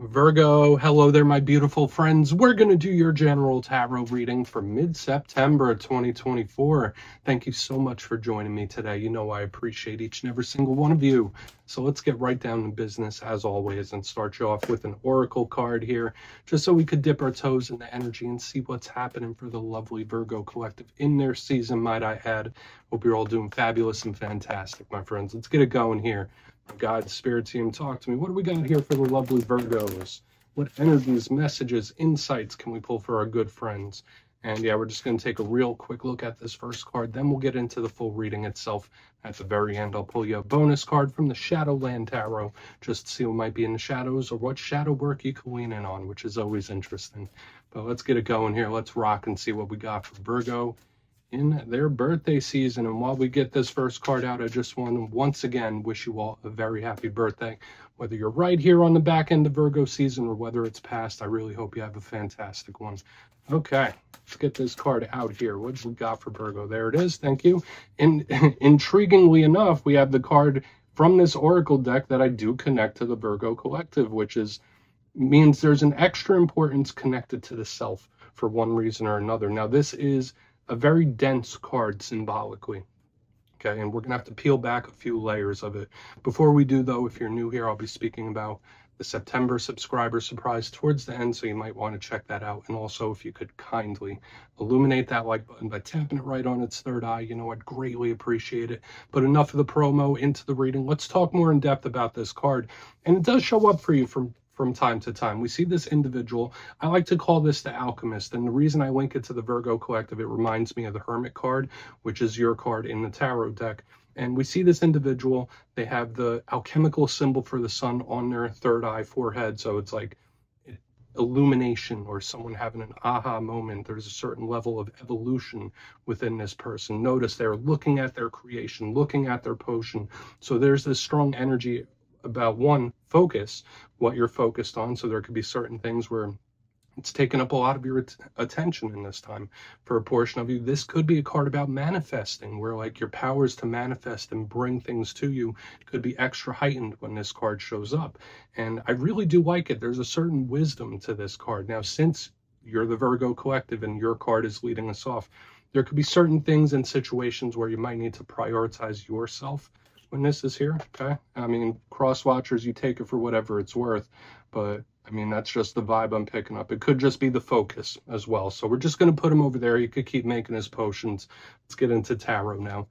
Virgo, hello there, my beautiful friends. We're going to do your general tarot reading for mid-September 2024. Thank you so much for joining me today. You know I appreciate each and every single one of you. So let's get right down to business as always and start you off with an oracle card here, just so we could dip our toes in the energy and see what's happening for the lovely Virgo collective in their season, might I add. Hope you're all doing fabulous and fantastic, my friends. Let's get it going here. God, Spirit Team, talk to me. What do we got here for the lovely Virgos? What energies, messages, insights can we pull for our good friends? And yeah, we're just going to take a real quick look at this first card. Then we'll get into the full reading itself. At the very end, I'll pull you a bonus card from the Shadowland Tarot, just to see what might be in the shadows or what shadow work you can lean in on, which is always interesting. But let's get it going here. Let's rock and see what we got for Virgo in their birthday season. And while we get this first card out, I just want to once again wish you all a very happy birthday. Whether you're right here on the back end of Virgo season or whether it's past, I really hope you have a fantastic one. Okay, let's get this card out here. What do we got for Virgo? There it is. Thank you. And intriguingly enough, we have the card from this oracle deck that I do connect to the Virgo collective, which means there's an extra importance connected to the self for one reason or another. Now, this is a very dense card symbolically, okay, and we're gonna have to peel back a few layers of it. Before we do, though, if you're new here, I'll be speaking about the September subscriber surprise towards the end, so you might want to check that out. And also, if you could kindly illuminate that like button by tapping it right on its third eye, you know, I'd greatly appreciate it. But enough of the promo, into the reading. Let's talk more in depth about this card, and it does show up for you from time to time. We see this individual. I like to call this the alchemist, and the reason I link it to the Virgo collective, it reminds me of the Hermit card, which is your card in the tarot deck. And we see this individual, they have the alchemical symbol for the sun on their third eye forehead, so it's like illumination or someone having an aha moment. There's a certain level of evolution within this person. Notice they're looking at their creation, looking at their potion. So there's this strong energy about, one, focus, what you're focused on. So there could be certain things where it's taken up a lot of your attention in this time. For a portion of you, this could be a card about manifesting, where like your powers to manifest and bring things to you could be extra heightened when this card shows up. And I really do like it. There's a certain wisdom to this card. Now, since you're the Virgo collective and your card is leading us off, there could be certain things and situations where you might need to prioritize yourself when this is here, okay? I mean, cross watchers, you take it for whatever it's worth, but I mean, that's just the vibe I'm picking up. It could just be the focus as well. So we're just going to put him over there. You could keep making his potions. Let's get into tarot now.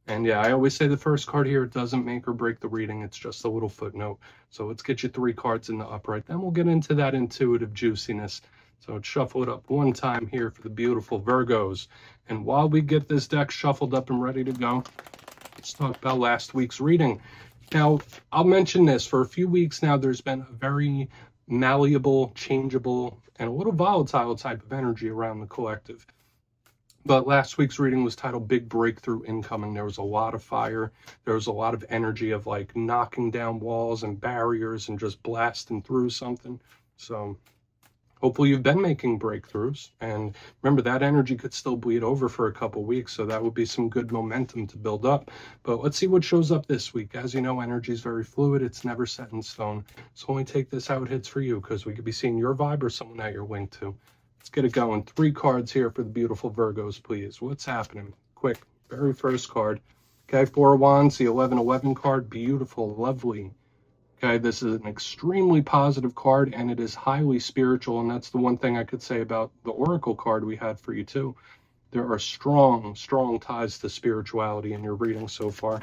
And yeah, I always say the first card here, it doesn't make or break the reading. It's just a little footnote. So let's get you 3 cards in the upright. Then we'll get into that intuitive juiciness. So let's shuffle it up one time here for the beautiful Virgos. And while we get this deck shuffled up and ready to go, let's talk about last week's reading. Now, I'll mention this. For a few weeks now, there's been a very malleable, changeable, and a little volatile type of energy around the collective. But last week's reading was titled Big Breakthrough Incoming. There was a lot of fire. There was a lot of energy of like knocking down walls and barriers and just blasting through something. So hopefully you've been making breakthroughs. And remember, that energy could still bleed over for a couple weeks, so that would be some good momentum to build up. But let's see what shows up this week. As you know, energy is very fluid. It's never set in stone. So only take this how it hits for you, because we could be seeing your vibe or someone that you're linked to. Let's get it going. 3 cards here for the beautiful Virgos, please. What's happening? Quick. Very first card. Okay, 4 of Wands, the 11-11 card. Beautiful, lovely. Okay, this is an extremely positive card, and it is highly spiritual, and that's the one thing I could say about the Oracle card we had for you, too. There are strong, strong ties to spirituality in your reading so far.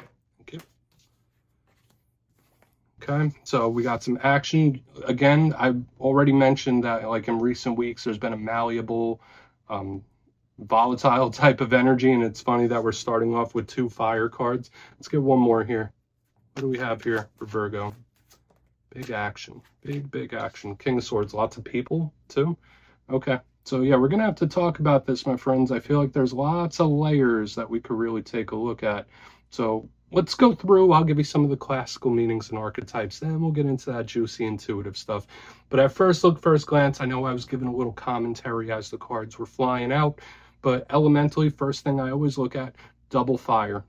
Okay, so we got some action. Again, I've already mentioned that, like in recent weeks, there's been a malleable, volatile type of energy, and it's funny that we're starting off with 2 fire cards. Let's get one more here. What do we have here for Virgo? Big action, big action. King of Swords, lots of people too. Okay, so yeah, we're gonna have to talk about this, my friends. I feel like there's lots of layers that we could really take a look at. So let's go through. I'll give you some of the classical meanings and archetypes. Then we'll get into that juicy intuitive stuff. But at first look, first glance, I know I was giving a little commentary as the cards were flying out, but elementally, first thing I always look at, double fire.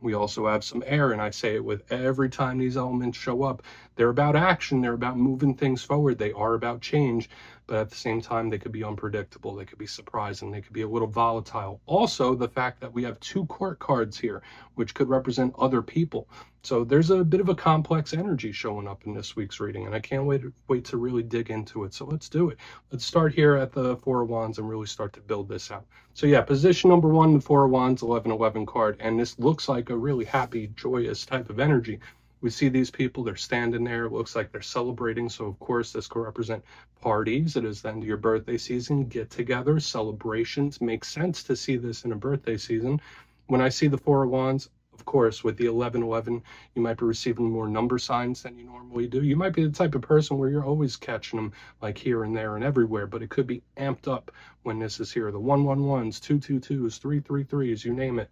We also have some air, and I say it with every time these elements show up. they're about action, they're about moving things forward, they are about change, but at the same time, they could be unpredictable, they could be surprising, they could be a little volatile. Also, the fact that we have two court cards here, which could represent other people. So there's a bit of a complex energy showing up in this week's reading, and I can't wait to really dig into it. So let's do it. Let's start here at the Four of Wands and really start to build this out. So yeah, position number one, the Four of Wands, 1111 card, and this looks like a really happy, joyous type of energy. We see these people, they're standing there, it looks like they're celebrating. So of course this could represent parties. It is the end of your birthday season, get-togethers, celebrations. Makes sense to see this in a birthday season. When I see the Four of Wands, of course, with the 1111, you might be receiving more number signs than you normally do. You might be the type of person where you're always catching them like here and there and everywhere, but it could be amped up when this is here. The 111s, 222s, 333s, you name it.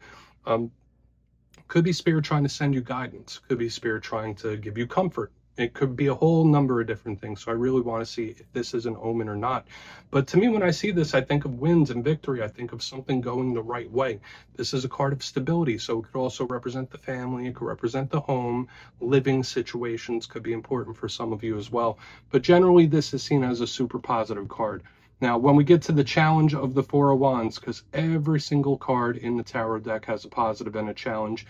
Could be Spirit trying to send you guidance. Could be Spirit trying to give you comfort. It could be a whole number of different things. So I really want to see if this is an omen or not. But to me, when I see this, I think of wins and victory. I think of something going the right way. This is a card of stability. So it could also represent the family. It could represent the home. Living situations could be important for some of you as well. But generally, this is seen as a super positive card. Now, when we get to the challenge of the Four of Wands, because every single card in the tarot deck has a positive and a challenge,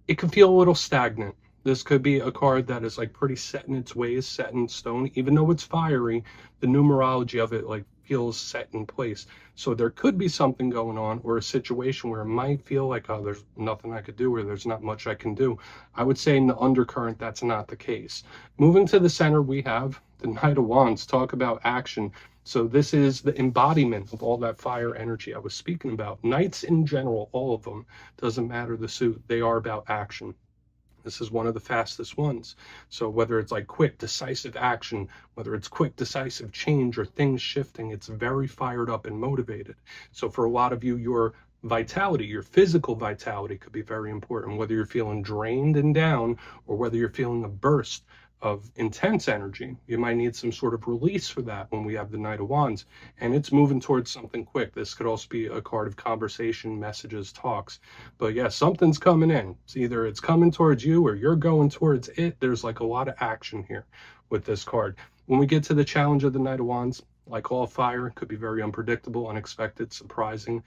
it can feel a little stagnant. This could be a card that is like pretty set in its ways, set in stone. Even though it's fiery, the numerology of it like feels set in place. So there could be something going on, or a situation where it might feel like, oh, there's nothing I could do, or there's not much I can do. I would say in the undercurrent, that's not the case. Moving to the center, we have the Knight of Wands. Talk about action. So this is the embodiment of all that fire energy I was speaking about. Knights in general, all of them, doesn't matter the suit, they are about action. This is one of the fastest ones. So whether it's like quick, decisive action, whether it's quick, decisive change or things shifting, it's very fired up and motivated. So for a lot of you, your vitality, your physical vitality could be very important, whether you're feeling drained and down or whether you're feeling a burst of intense energy. You might need some sort of release for that when we have the Knight of Wands, and it's moving towards something quick. This could also be a card of conversation, messages, talks. But yeah, something's coming in. It's either it's coming towards you or you're going towards it. There's like a lot of action here with this card. When we get to the challenge of the Knight of Wands, like all fire, it could be very unpredictable, unexpected, surprising.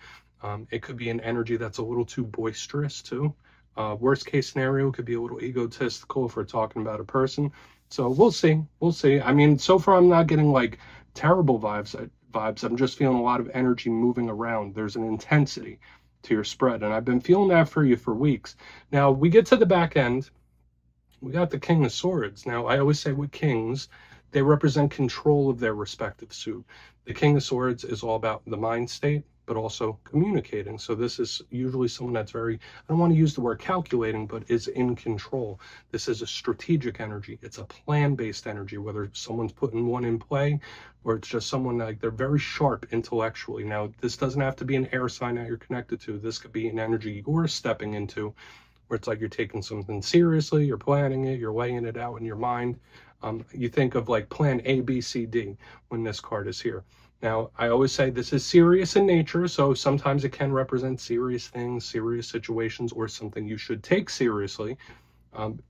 It could be an energy that's a little too boisterous too. Worst case scenario could be a little egotistical if we're talking about a person. So we'll see. We'll see. I mean, so far I'm not getting like terrible vibes. I'm just feeling a lot of energy moving around. There's an intensity to your spread, and I've been feeling that for you for weeks. Now we get to the back end. We got the King of Swords. Now I always say with kings, they represent control of their respective suit. The King of Swords is all about the mind state, but also communicating. So this is usually someone that's very, I don't want to use the word calculating, but is in control. This is a strategic energy. It's a plan-based energy, whether someone's putting one in play or it's just someone like they're very sharp intellectually. Now, this doesn't have to be an air sign that you're connected to. This could be an energy you're stepping into where it's like you're taking something seriously, you're planning it, you're laying it out in your mind. You think of like plan A, B, C, D when this card is here. Now, I always say this is serious in nature, so sometimes it can represent serious things, serious situations, or something you should take seriously.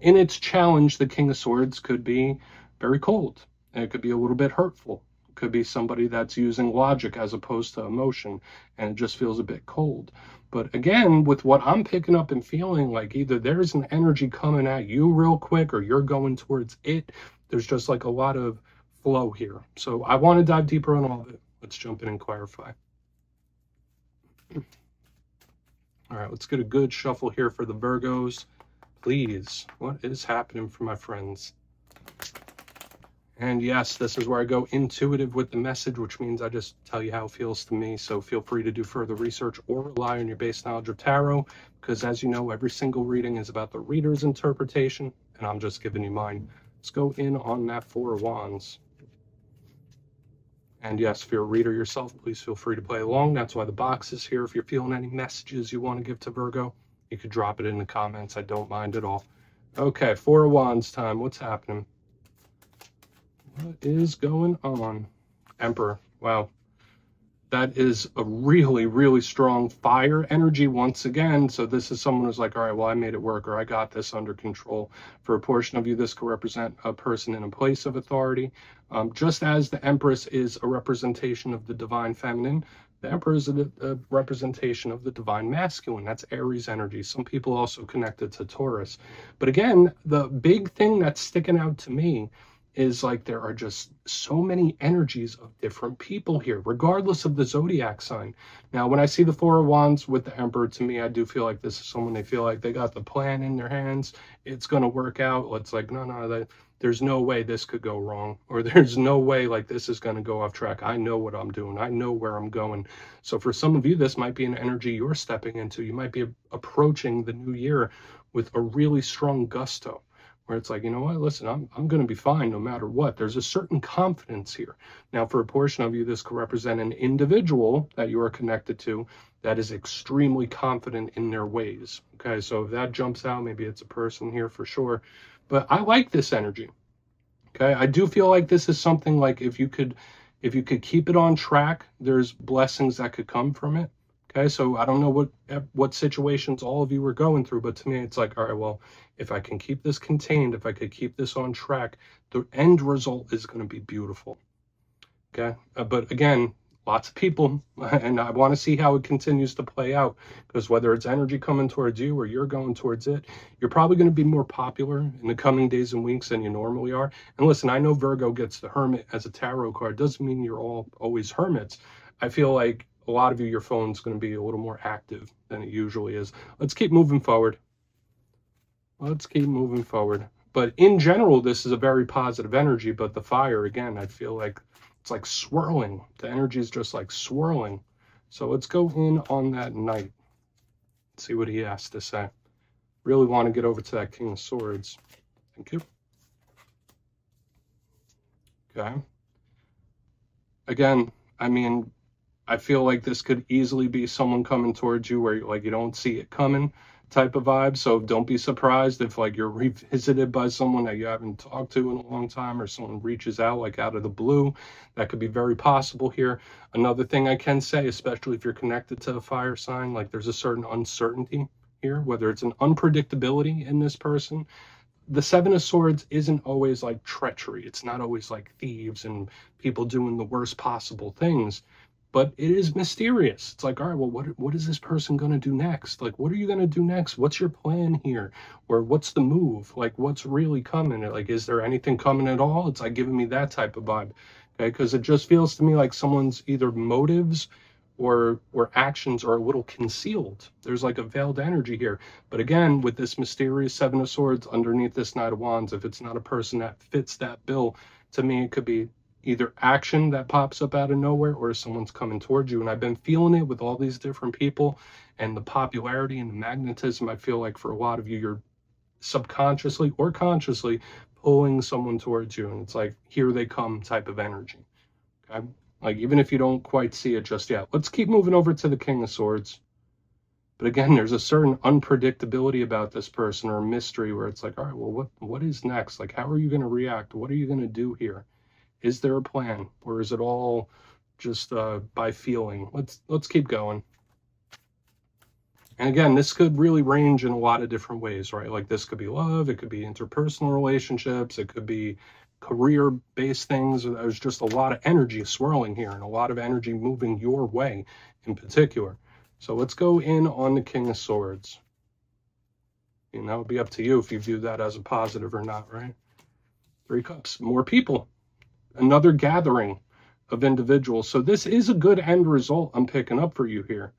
In its challenge, the King of Swords could be very cold, and it could be a little bit hurtful. It could be somebody that's using logic as opposed to emotion, and it just feels a bit cold. But again, with what I'm picking up and feeling, like either there's an energy coming at you real quick or you're going towards it. There's just like a lot of flow here. So I want to dive deeper on all of it. Let's jump in and clarify. All right, let's get a good shuffle here for the Virgos. Please, what is happening for my friends? And yes, this is where I go intuitive with the message, which means I just tell you how it feels to me. So feel free to do further research or rely on your base knowledge of tarot, because as you know, every single reading is about the reader's interpretation, and I'm just giving you mine. Let's go in on that Four of Wands. And yes, if you're a reader yourself, please feel free to play along. That's why the box is here. If you're feeling any messages you want to give to Virgo, you could drop it in the comments. I don't mind at all. Okay, Four of Wands time. What's happening? What is going on? Emperor. Wow. that is a really, really strong fire energy once again. So this is someone who's like, all right, well, I made it work, or I got this under control. For a portion of you, this could represent a person in a place of authority. Just as the Empress is a representation of the divine feminine, the Emperor is a representation of the divine masculine. That's Aries energy. Some people also connect it to Taurus. But again, the big thing that's sticking out to me is like there are just so many energies of different people here, regardless of the zodiac sign. Now, when I see the Four of Wands with the Emperor, to me, I do feel like this is someone they feel like they got the plan in their hands. It's going to work out. It's like, no, there's no way this could go wrong, or there's no way like this is going to go off track. I know what I'm doing. I know where I'm going. So for some of you, this might be an energy you're stepping into. You might be approaching the new year with a really strong gusto, where it's like, you know what, listen, I'm going to be fine no matter what. There's a certain confidence here. Now, for a portion of you, this could represent an individual that you are connected to that is extremely confident in their ways. Okay, so if that jumps out, maybe it's a person here for sure. But I like this energy. Okay, I do feel like this is something like if you could keep it on track, there's blessings that could come from it. Okay, so I don't know what situations all of you were going through, but to me, it's like, all right, well, if I can keep this contained, if I could keep this on track, the end result is going to be beautiful. Okay, but again, lots of people, and I want to see how it continues to play out, because whether it's energy coming towards you or you're going towards it, you're probably going to be more popular in the coming days and weeks than you normally are. And listen, I know Virgo gets the Hermit as a tarot card. Doesn't mean you're all always hermits. I feel like a lot of you, your phone's going to be a little more active than it usually is. Let's keep moving forward. Let's keep moving forward. But in general, this is a very positive energy. But the fire, again, I feel like it's like swirling. The energy is just like swirling. So let's go in on that Knight. See what he has to say. Really want to get over to that King of Swords. Thank you. Okay. Again, I mean, I feel like this could easily be someone coming towards you where like you don't see it coming type of vibe. So don't be surprised if like you're revisited by someone that you haven't talked to in a long time, or someone reaches out like out of the blue. That could be very possible here. Another thing I can say, especially if you're connected to a fire sign, like there's a certain uncertainty here, whether it's an unpredictability in this person. The Seven of Swords isn't always like treachery. It's not always like thieves and people doing the worst possible things. But it is mysterious. It's like, all right, well, what is this person going to do next? Like, what are you going to do next? What's your plan here? Or what's the move? Like, what's really coming? Like, is there anything coming at all? It's like giving me that type of vibe. Okay, because it just feels to me like someone's either motives or actions are a little concealed. There's like a veiled energy here. But again, with this mysterious Seven of Swords underneath this Knight of Wands, if it's not a person that fits that bill, to me, it could be either action that pops up out of nowhere or someone's coming towards you. And I've been feeling it with all these different people and the popularity and the magnetism. I feel like for a lot of you, you're subconsciously or consciously pulling someone towards you. And it's like, here they come type of energy. Okay? Like, even if you don't quite see it just yet. Let's keep moving over to the King of Swords. But again, there's a certain unpredictability about this person, or a mystery, where it's like, all right, well, what is next? Like, how are you going to react? What are you going to do here? Is there a plan, or is it all just by feeling? Let's keep going. And again, this could really range in a lot of different ways, right? Like this could be love, it could be interpersonal relationships, it could be career-based things. There's just a lot of energy swirling here and a lot of energy moving your way in particular. So let's go in on the King of Swords. And that would be up to you if you view that as a positive or not, right? Three Cups, more people. Another gathering of individuals. So this is a good end result I'm picking up for you here.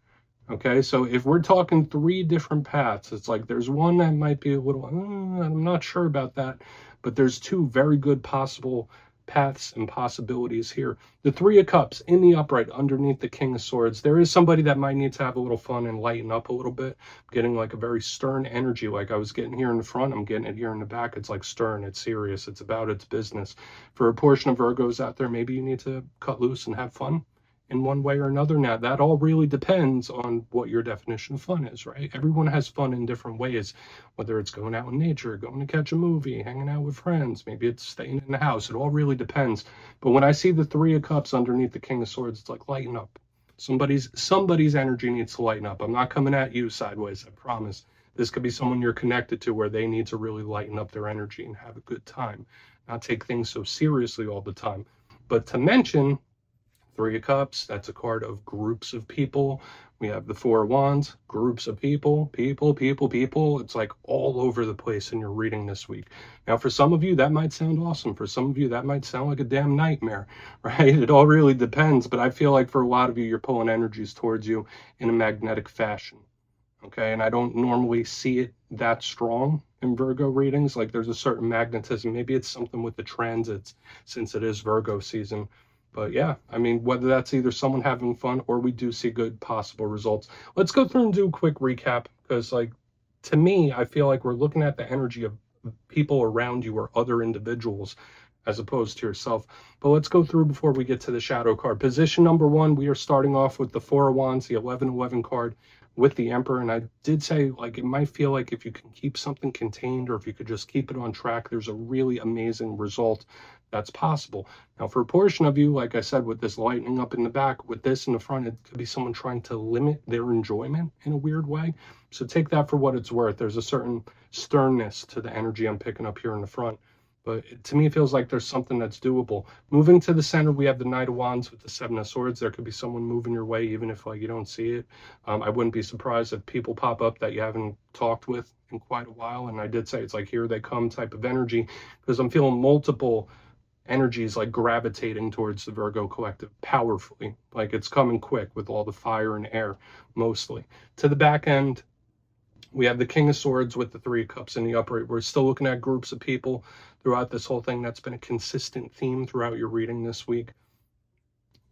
Okay, so if we're talking three different paths, it's like there's one that might be a little, I'm not sure about that, but there's two very good possible paths and possibilities here. The Three of Cups in the upright underneath the King of Swords. There is somebody that might need to have a little fun and lighten up a little bit. I'm getting like a very stern energy, like I was getting here in the front, I'm getting it here in the back. It's like stern, it's serious, it's about its business. For a portion of Virgos out there, maybe you need to cut loose and have fun in one way or another. Now, that all really depends on what your definition of fun is, right? Everyone has fun in different ways, whether it's going out in nature, going to catch a movie, hanging out with friends, maybe it's staying in the house. It all really depends. But when I see the Three of Cups underneath the King of Swords, it's like lighten up. Somebody's energy needs to lighten up. I'm not coming at you sideways, I promise. This could be someone you're connected to where they need to really lighten up their energy and have a good time, not take things so seriously all the time. But to mention, Three of Cups, that's a card of groups of people. We have the Four of Wands, groups of people. It's like all over the place in your reading this week. Now, for some of you, that might sound awesome. For some of you, that might sound like a damn nightmare, right? It all really depends. But I feel like for a lot of you, you're pulling energies towards you in a magnetic fashion. Okay, and I don't normally see it that strong in Virgo readings. Like there's a certain magnetism. Maybe it's something with the transits since it is Virgo season. But yeah, I mean, whether that's either someone having fun or we do see good possible results. Let's go through and do a quick recap because, like, to me, I feel like we're looking at the energy of people around you or other individuals as opposed to yourself. But let's go through before we get to the shadow card. Position number 1, we are starting off with the Four of Wands, the 11-11 card with the Emperor. And I did say, like, it might feel like if you can keep something contained or if you could just keep it on track, there's a really amazing result that's possible. Now, for a portion of you, like I said, with this lightening up in the back, with this in the front, it could be someone trying to limit their enjoyment in a weird way. So take that for what it's worth. There's a certain sternness to the energy I'm picking up here in the front. But to me, it feels like there's something that's doable. Moving to the center, we have the Knight of Wands with the Seven of Swords. There could be someone moving your way, even if like you don't see it. I wouldn't be surprised if people pop up that you haven't talked with in quite a while. And I did say it's like here they come type of energy, because I'm feeling multiple energies like gravitating towards the Virgo collective powerfully. Like it's coming quick with all the fire and air mostly. To the back end, we have the King of Swords with the Three of Cups in the upright. We're still looking at groups of people throughout this whole thing. That's been a consistent theme throughout your reading this week.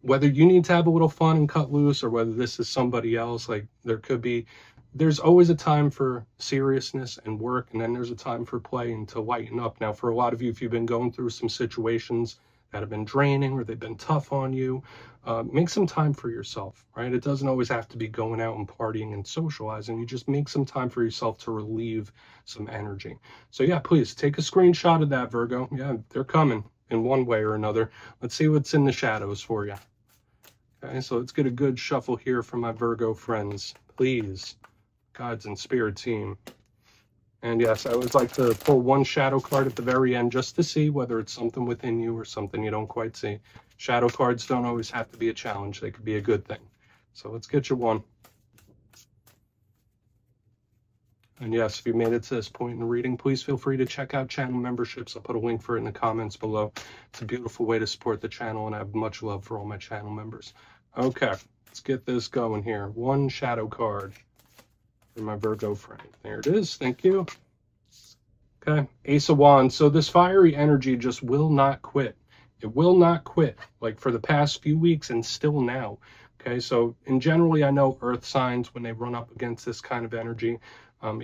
Whether you need to have a little fun and cut loose or whether this is somebody else, like there's always a time for seriousness and work, and then there's a time for play and to lighten up. Now, for a lot of you, if you've been going through some situations that have been draining or they've been tough on you, make some time for yourself, right? It doesn't always have to be going out and partying and socializing. You just make some time for yourself to relieve some energy. So yeah, please take a screenshot of that, Virgo. Yeah, they're coming in one way or another. Let's see what's in the shadows for you. Okay, so let's get a good shuffle here from my Virgo friends, please. Guides and spirit team. And yes, I always like to pull one shadow card at the very end just to see whether it's something within you or something you don't quite see. Shadow cards don't always have to be a challenge. They could be a good thing. So let's get you one. And yes, if you made it to this point in the reading, please feel free to check out channel memberships. I'll put a link for it in the comments below. It's a beautiful way to support the channel, and I have much love for all my channel members. Okay, let's get this going here. One shadow card for my Virgo friend. There it is. Thank you. Okay, Ace of Wands. So this fiery energy just will not quit. It will not quit, like for the past few weeks and still now. Okay, so in generally, I know earth signs, when they run up against this kind of energy,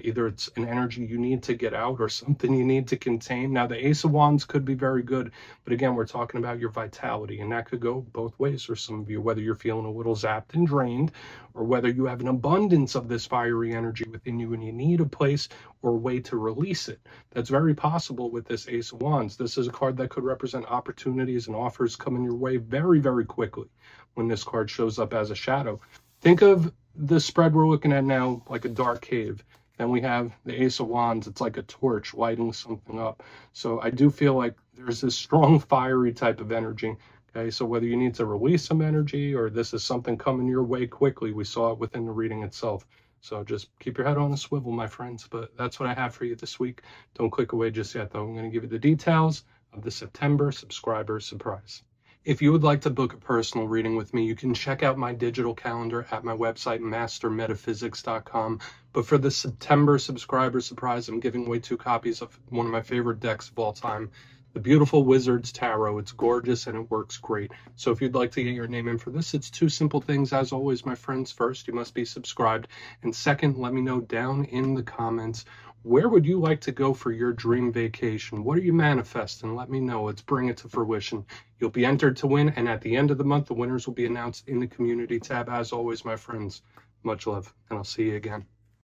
either it's an energy you need to get out or something you need to contain. Now, the Ace of Wands could be very good, but again, we're talking about your vitality, and that could go both ways for some of you, whether you're feeling a little zapped and drained, or whether you have an abundance of this fiery energy within you and you need a place or a way to release it. That's very possible with this Ace of Wands. This is a card that could represent opportunities and offers coming your way very, very quickly when this card shows up as a shadow. Think of the spread we're looking at now like a dark cave. Then we have the Ace of Wands. It's like a torch lighting something up. So I do feel like there's this strong fiery type of energy. Okay, so whether you need to release some energy or this is something coming your way quickly, we saw it within the reading itself. So just keep your head on a swivel, my friends. But that's what I have for you this week. Don't click away just yet, though. I'm going to give you the details of the September subscriber surprise. If you would like to book a personal reading with me, you can check out my digital calendar at my website, mastermetaphysics.com. But for the September subscriber surprise, I'm giving away 2 copies of one of my favorite decks of all time, the beautiful Wizard's Tarot. It's gorgeous and it works great. So if you'd like to get your name in for this, it's 2 simple things. As always, my friends, first, you must be subscribed. And second, let me know down in the comments, where would you like to go for your dream vacation? What are you manifesting? Let me know. Let's bring it to fruition. You'll be entered to win, and at the end of the month, the winners will be announced in the community tab. As always, my friends, much love, and I'll see you again.